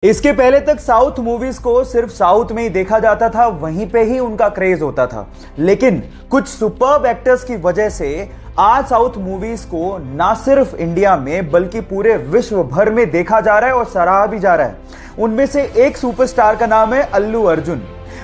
इसके पहले तक साउथ मूवीज को सिर्फ साउथ में ही देखा जाता था, वहीं पे ही उनका क्रेज होता था। लेकिन कुछ सुपर्ब एक्टर्स की वजह से आज साउथ मूवीज को ना सिर्फ इंडिया में बल्कि पूरे विश्व भर में देखा जा रहा है और सराहा भी जा रहा है। उनमें से एक सुपरस्टार का नाम है अल्लू अर्जुन।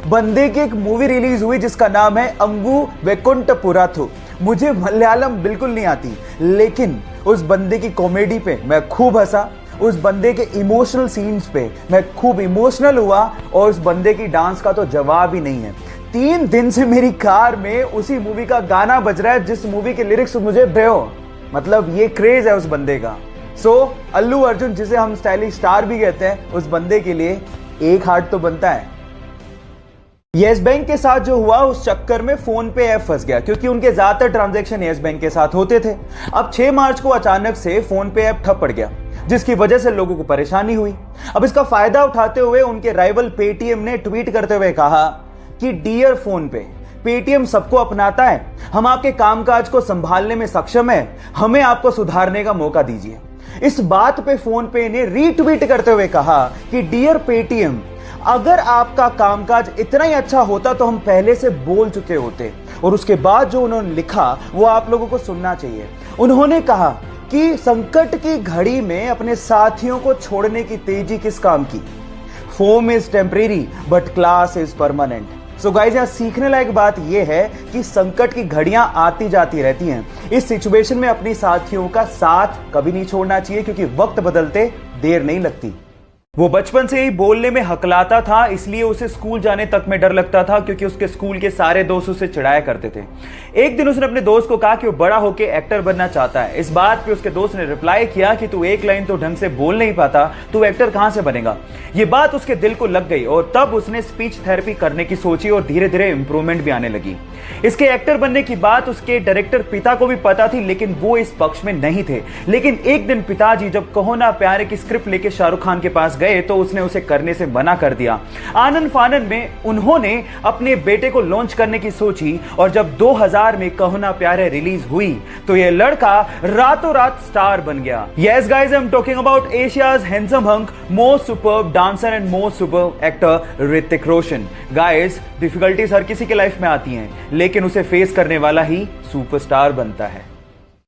बंदे की एक मूवी रिलीज हुई जिसका नाम है अंगू वैकुंठपुरथु। मुझे मलयालम बिल्कुल नहीं आती, लेकिन उस बंदे की कॉमेडी पे मैं खूब हंसा, उस बंदे के इमोशनल सीन्स पे मैं खूब इमोशनल हुआ और उस बंदे की डांस का तो जवाब ही नहीं है। 3 दिन से मेरी कार में उसी मूवी का गाना बज रहा है जिस मूवी के लिरिक्स मुझे भयो, मतलब ये क्रेज है उस बंदे का। अल्लू अर्जुन, जिसे हम स्टाइलिश स्टार भी कहते हैं, उस बंदे के लिए एक हार्ट तो बनता है। येस बैंक के साथ जो हुआ उस चक्कर में फोन पे ऐप फंस गया, क्योंकि उनके ज्यादातर ट्रांजैक्शन येस बैंक के साथ होते थे। अब 6 मार्च को अचानक से फोन पे ऐप ठप पड़ गया, जिसकी वजह से लोगों को परेशानी हुई। अब इसका फायदा उठाते हुए उनके राइवल पेटीएम ने ट्वीट करते हुए कहा कि डियर फोन पे, पेटीएम सबको अपनाता है, हम आपके कामकाज को संभालने में सक्षम है, हमें आपको सुधारने का मौका दीजिए। इस बात पे फोन पे ने रीट्वीट करते हुए कहा कि डियर पेटीएम, अगर आपका कामकाज इतना ही अच्छा होता तो हम पहले से बोल चुके होते। और उसके बाद जो उन्होंने लिखा वो आप लोगों को सुनना चाहिए। उन्होंने कहा कि संकट की घड़ी में अपने साथियों को छोड़ने की तेजी किस काम की। Foam is temporary but class is permanent. So guys, यहां सीखने लायक बात यह है कि संकट की घड़ियां आती जाती रहती हैं। इस सिचुएशन में अपनी साथियों का साथ कभी नहीं छोड़ना चाहिए, क्योंकि वक्त बदलते देर नहीं लगती। वो बचपन से ही बोलने में हकलाता था, इसलिए उसे स्कूल जाने तक में डर लगता था, क्योंकि उसके स्कूल के सारे दोस्त उसे चिढ़ाया करते थे। एक दिन उसने अपने दोस्त को कहा कि वो बड़ा होकर एक्टर बनना चाहता है। इस बात पे उसके दोस्त ने रिप्लाई किया कि तू एक लाइन तो ढंग से बोल नहीं पाता, तू एक्टर कहां से बनेगा। ये बात उसके दिल को लग गई और तब उसने स्पीच थेरेपी करने की सोची और धीरे धीरे इंप्रूवमेंट भी आने लगी। इसके एक्टर बनने की बात उसके डायरेक्टर पिता को भी पता थी, लेकिन वो इस पक्ष में नहीं थे। लेकिन एक दिन पिताजी जब कहो ना प्यारे की स्क्रिप्ट लेके शाहरुख खान के पास गए तो उसने उसे करने से मना कर दिया। आनन फानन में उन्होंने अपने बेटे को लॉन्च करने की सोची और जब 2000 में कहो ना प्यारे रिलीज हुई तो ये लड़का रातों रात स्टार बन गया। Yes guys, I am talking about Asia's handsome hunk, most superb dancer and most superb actor Hrithik Roshan. Guys, difficulties हर किसी के लाइफ में आती हैं, लेकिन उसे फेस करने वाला ही सुपरस्टार बनता है।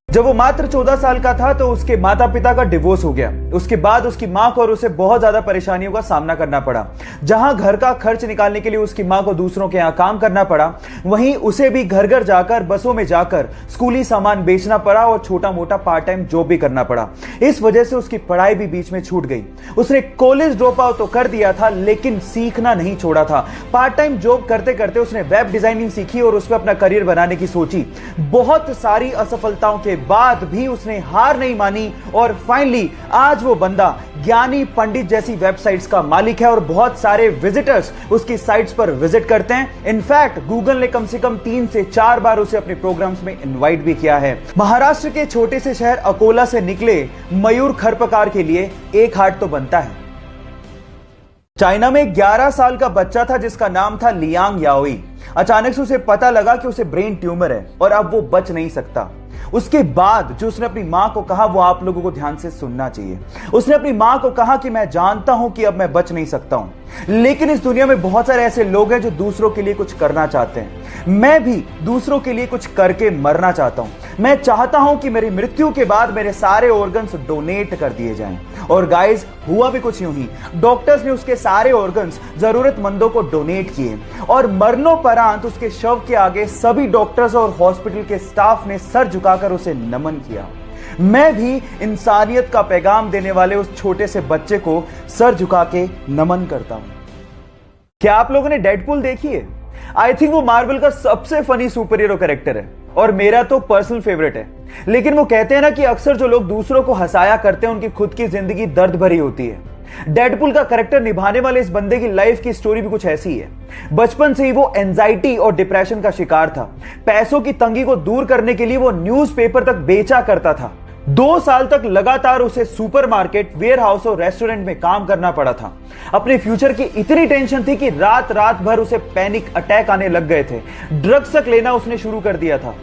जब वो मात्र 14 साल का था तो उसके माता पिता का डिवोर्स हो गया। उसके बाद उसकी मां को और उसे बहुत ज्यादा परेशानियों का सामना करना पड़ा। जहां घर का खर्च निकालने के लिए उसकी मां को दूसरों के यहां काम करना पड़ा, वहीं उसे भी घर घर जाकर, बसों में जाकर स्कूली सामान बेचना पड़ा और छोटा मोटा पार्ट टाइम जॉब भी करना पड़ा। इस वजह से उसकी पढ़ाई भी बीच में छूट गई। उसने कॉलेज ड्रॉप आउट तो कर दिया था, लेकिन सीखना नहीं छोड़ा था। पार्ट टाइम जॉब करते करते उसने वेब डिजाइनिंग सीखी और उसमें अपना करियर बनाने की सोची। बहुत सारी असफलताओं के बाद भी उसने हार नहीं मानी और फाइनली आज वो बंदा ज्ञानी पंडित जैसी वेबसाइट्स का मालिक है और बहुत सारे विजिटर्स उसकी साइट्स पर विजिट करते हैं। इनफैक्ट गूगल ने कम से कम 3 से 4 बार उसे अपने प्रोग्राम्स में इनवाइट भी किया है। महाराष्ट्र के छोटे से शहर अकोला से निकले मयूर खरपकार के लिए एक हार्ट तो बनता है। चाइना में 11 साल का बच्चा था जिसका नाम था लियांग याओई। अचानक से उसे पता लगा कि उसे ब्रेन ट्यूमर है और अब वो बच नहीं सकता। उसके बाद जो उसने अपनी मां को कहा वो आप लोगों को ध्यान से सुनना चाहिए। उसने अपनी मां को कहा कि मैं जानता हूं कि अब मैं बच नहीं सकता हूं, लेकिन इस दुनिया में बहुत सारे ऐसे लोग हैं जो दूसरों के लिए कुछ करना चाहते हैं। मैं भी दूसरों के लिए कुछ करके मरना चाहता हूं। मैं चाहता हूं कि मेरी मृत्यु के बाद मेरे सारे ऑर्गन्स डोनेट कर दिए जाएं। और गाइस, हुआ भी कुछ यूं ही। डॉक्टर्स ने उसके सारे ऑर्गन्स जरूरतमंदों को डोनेट किए और मरणोपरांत उसके शव के आगे सभी डॉक्टर्स और हॉस्पिटल के स्टाफ ने सर झुकाकर उसे नमन किया। मैं भी इंसानियत का पैगाम देने वाले उस छोटे से बच्चे को सर झुका के नमन करता हूं। क्या आप लोगों ने डेडपूल देखी है? आई थिंक वो मार्वल का सबसे फनी सुपर हीरो कैरेक्टर है और मेरा तो पर्सनल फेवरेट है। लेकिन वो कहते हैं ना कि अक्सर जो लोग दूसरों को हंसाया करते हैं उनकी खुद की जिंदगी दर्द भरी होती है। डेडपूल का कैरेक्टर निभाने वाले इस बंदे की लाइफ की स्टोरी भी कुछ ऐसी है। बचपन से ही वो एंजाइटी और डिप्रेशन का शिकार था। पैसों की तंगी को दूर करने के लिए वो न्यूज़पेपर तक बेचा करता था। 2 साल तक लगातार उसे सुपरमार्केट, वेयरहाउस और रेस्टोरेंट में काम करना पड़ा था। अपने फ्यूचर की इतनी टेंशन थी कि रात रात भर उसे पैनिक अटैक आने लग गए थे। ड्रग्स तक लेना उसने शुरू कर दिया था।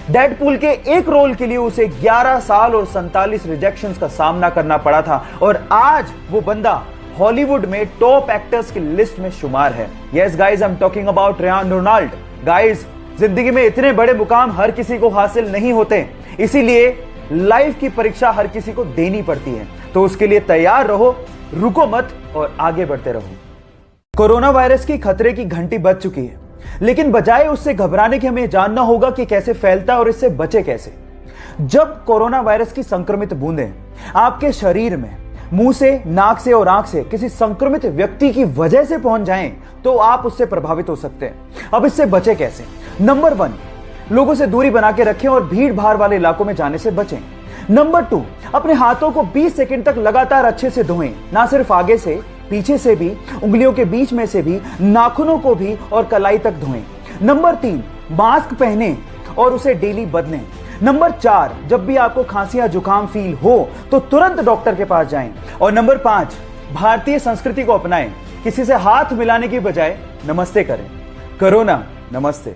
डेडपूल के एक रोल के लिए उसे 11 साल और 47 रिजेक्शंस का सामना करना पड़ा था और आज वो बंदा हॉलीवुड में टॉप एक्टर्स की लिस्ट में शुमार है। Yes guys, I am talking about Ryan Ronald. Guys, जिंदगी में इतने बड़े मुकाम हर किसी को हासिल नहीं होते, इसीलिए लाइफ की परीक्षा हर किसी को देनी पड़ती है। तो उसके लिए तैयार रहो, रुको मत और आगे बढ़ते रहो। कोरोना वायरस की खतरे की घंटी बज चुकी है, लेकिन बजाय उससे घबराने के हमें जानना होगा कि कैसे फैलता है और इससे बचे कैसे। जब कोरोना वायरस की संक्रमित बूंदें आपके शरीर में मुंह से, नाक से और आंख से किसी संक्रमित व्यक्ति की वजह से पहुंच जाएं, तो आप उससे प्रभावित हो सकते हैं। अब इससे बचे कैसे? नंबर 1, लोगों से दूरी बना के रखें और भीड़ भाड़ वाले इलाकों में जाने से बचें। नंबर 2, अपने हाथों को 20 सेकंड तक लगातार अच्छे से धोएं, ना सिर्फ आगे से, पीछे से भी, उंगलियों के बीच में से भी, नाखूनों को भी और कलाई तक धोएं। नंबर 3, मास्क पहनें और उसे डेली बदलें। नंबर 4, जब भी आपको खांसी या जुकाम फील हो तो तुरंत डॉक्टर के पास जाएं। और नंबर 5, भारतीय संस्कृति को अपनाएं, किसी से हाथ मिलाने की बजाय नमस्ते करें। कोरोना नमस्ते।